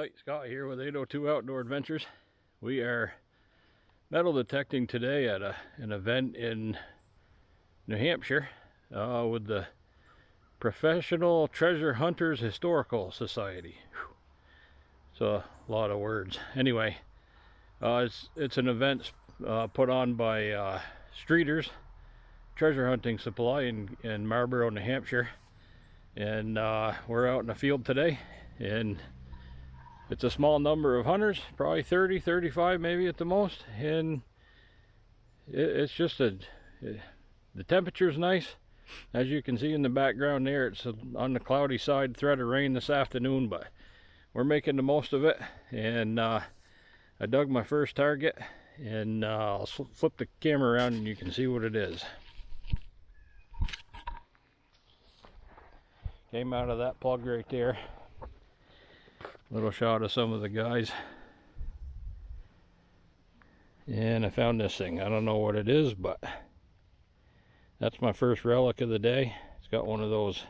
Hi, Scott here with 802 Outdoor Adventures. We are metal detecting today at an event in New Hampshire with the Professional Treasure Hunters Historical Society. Whew. So a lot of words. Anyway, it's an event put on by Streeters Treasure Hunting Supply in Marlboro, New Hampshire. And we're out in the field today, and it's a small number of hunters, probably 30, 35 maybe at the most, and it's just the temperature's nice. As you can see in the background there, it's on the cloudy side, threat of rain this afternoon, but we're making the most of it. And I dug my first target, and I'll flip the camera around and you can see what it is. Came out of that plug right there. Little shot of some of the guys. And I found this thing. I don't know what it is, but that's my first relic of the day. It's got one of those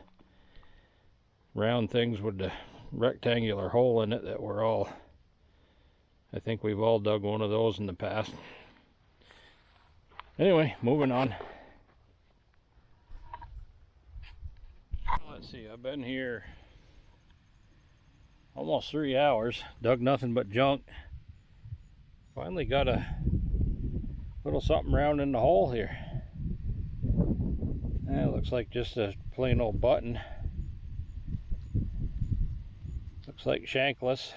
round things with the rectangular hole in it that we're all, I think we've all dug one of those in the past. Anyway, moving on. Let's see, I've been here almost 3 hours, dug nothing but junk. Finally got a little something round in the hole here. And it looks like just a plain old button. Looks like shankless.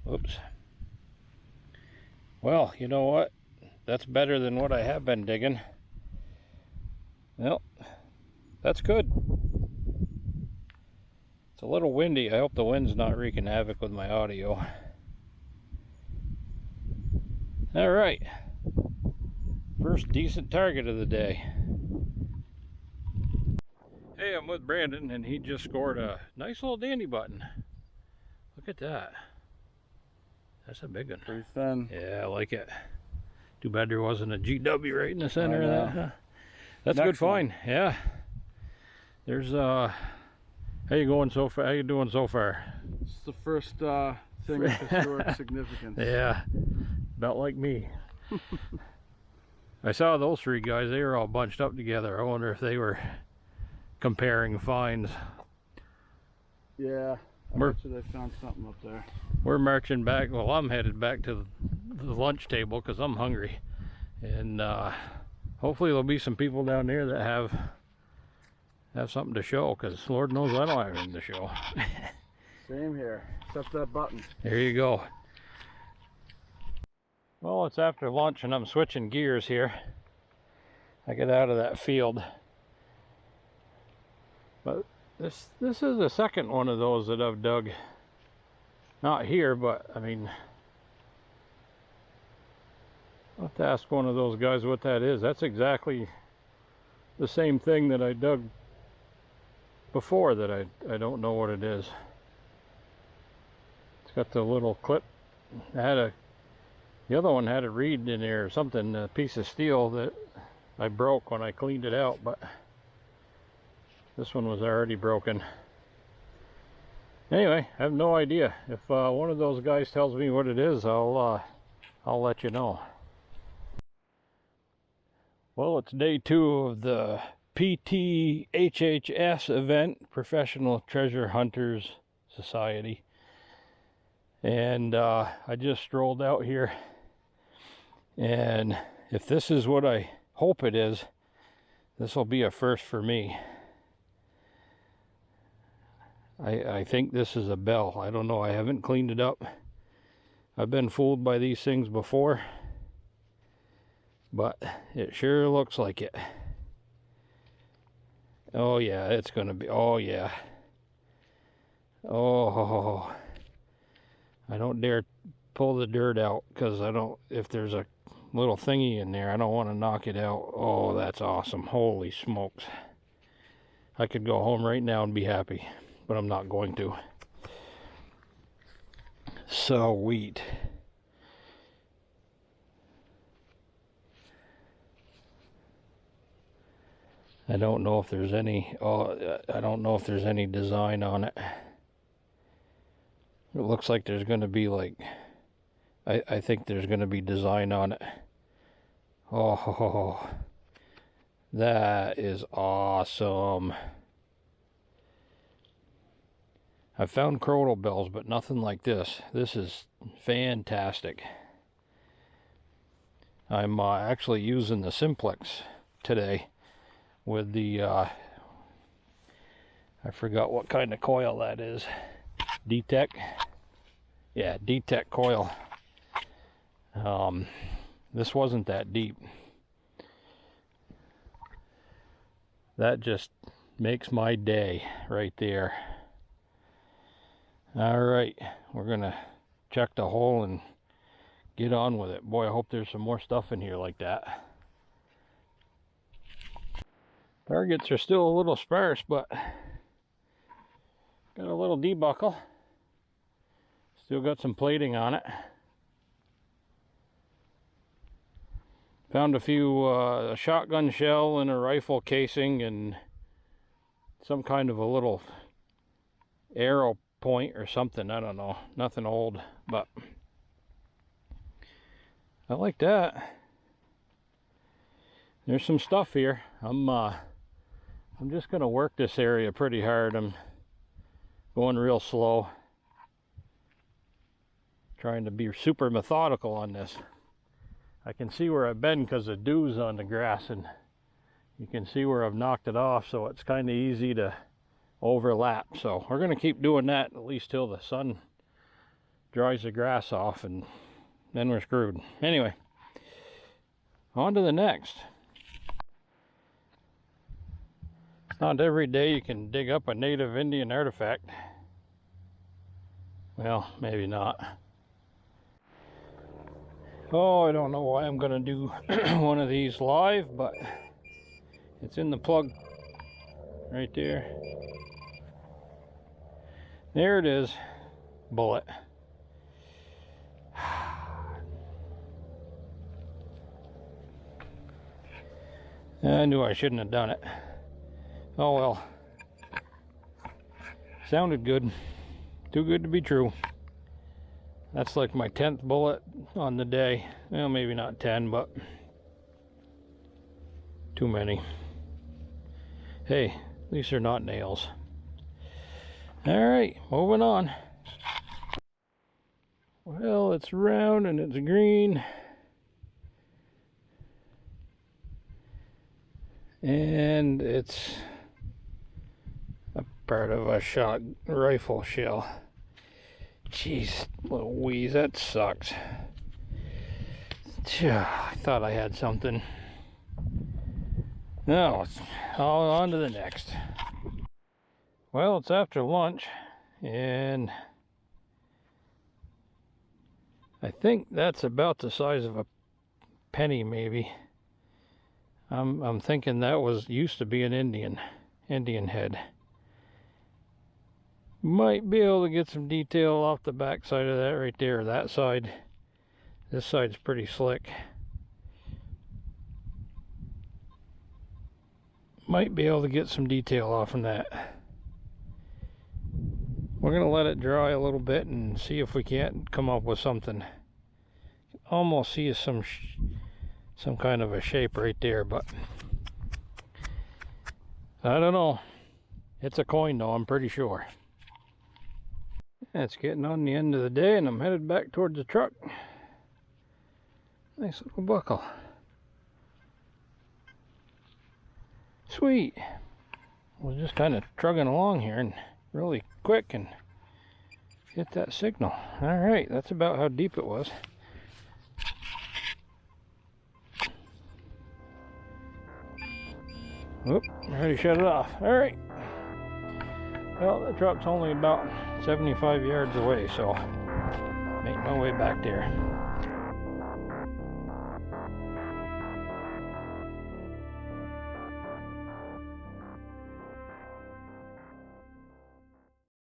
Oops. Well, you know what? That's better than what I have been digging. Well, that's good. It's a little windy. I hope the wind's not wreaking havoc with my audio. All right. First decent target of the day. Hey, I'm with Brandon, and he just scored a nice little dandy button. Look at that. That's a big one. Pretty thin. Yeah, I like it. Too bad there wasn't a GW right in the center of that. Huh? That's a good find. Yeah. There's how you going so far? How you doing so far? It's the first thing of historic significance. Yeah, about like me. I saw those three guys. They were all bunched up together. I wonder if they were comparing finds. Yeah, I bet you they found something up there. We're marching back. Well, I'm headed back to the lunch table because I'm hungry, and hopefully there'll be some people down there that have something to show, because Lord knows I don't have anything to show. Same here, except that button. There you go. Well, it's after lunch and I'm switching gears here. I get out of that field. But this is the second one of those that I've dug. Not here, but I mean, I'll have to ask one of those guys what that is. That's exactly the same thing that I dug before that I don't know what it is. It's got the little clip. The other one had a reed in there or something, a piece of steel that I broke when I cleaned it out, but this one was already broken. Anyway, I have no idea. If one of those guys tells me what it is, I'll let you know. Well, it's day 2 of the PTHHS event, Professional Treasure Hunters Society. And I just strolled out here, and if this is what I hope it is, this will be a first for me. I think this is a bell. I don't know. I haven't cleaned it up. I've been fooled by these things before, but it sure looks like it. Oh yeah, it's gonna be. Oh yeah. Oh, I don't dare pull the dirt out, because I don't. If there's a little thingy in there, I don't want to knock it out. Oh, that's awesome. Holy smokes. I could go home right now and be happy, but I'm not going to. Sweet. I don't know if there's any, I don't know if there's any design on it. It looks like there's going to be like, I think there's going to be design on it. Oh, that is awesome. I've found crowdle bells, but nothing like this. This is fantastic. I'm actually using the simplex today with the, I forgot what kind of coil that is. D-Tech. Yeah, D-Tech coil. This wasn't that deep. That just makes my day right there. Alright, we're gonna check the hole and get on with it. Boy, I hope there's some more stuff in here like that. Targets are still a little sparse, but got a little debuckle. Still got some plating on it. Found a few a shotgun shell and a rifle casing and some kind of a little arrow point or something. I don't know. Nothing old, but I like that. There's some stuff here. I'm just gonna work this area pretty hard. I'm going real slow, trying to be super methodical on this. I can see where I've been because the dew's on the grass, and you can see where I've knocked it off, so it's kind of easy to overlap. So we're going to keep doing that at least till the sun dries the grass off, and then we're screwed. Anyway, on to the next. It's not every day you can dig up a native Indian artifact. Well, maybe not. Oh, I don't know why I'm going to do one of these live, but it's in the plug right there. There it is. Bullet. I knew I shouldn't have done it. Oh well. Sounded good. Too good to be true. That's like my 10th bullet on the day. Well, maybe not 10, but too many. Hey, at least they're not nails. Alright, moving on. Well, it's round and it's green. And it's a part of a shot rifle shell. Jeez, Louise, that sucks. I thought I had something. No, it's all on to the next. Well, it's after lunch, and I think that's about the size of a penny, maybe. I'm thinking that used to be an Indian head. Might be able to get some detail off the back side of that right there, that side. This side's pretty slick. Might be able to get some detail off from that. We're gonna let it dry a little bit and see if we can't come up with something. Almost see some kind of a shape right there, but I don't know. It's a coin though, I'm pretty sure. It's getting on the end of the day and I'm headed back towards the truck. Nice little buckle. Sweet. We're just kind of trugging along here and really quick and hit that signal. Alright, that's about how deep it was. Oop, I already shut it off. Alright. Well, the truck's only about 75 yards away, so make my way back there.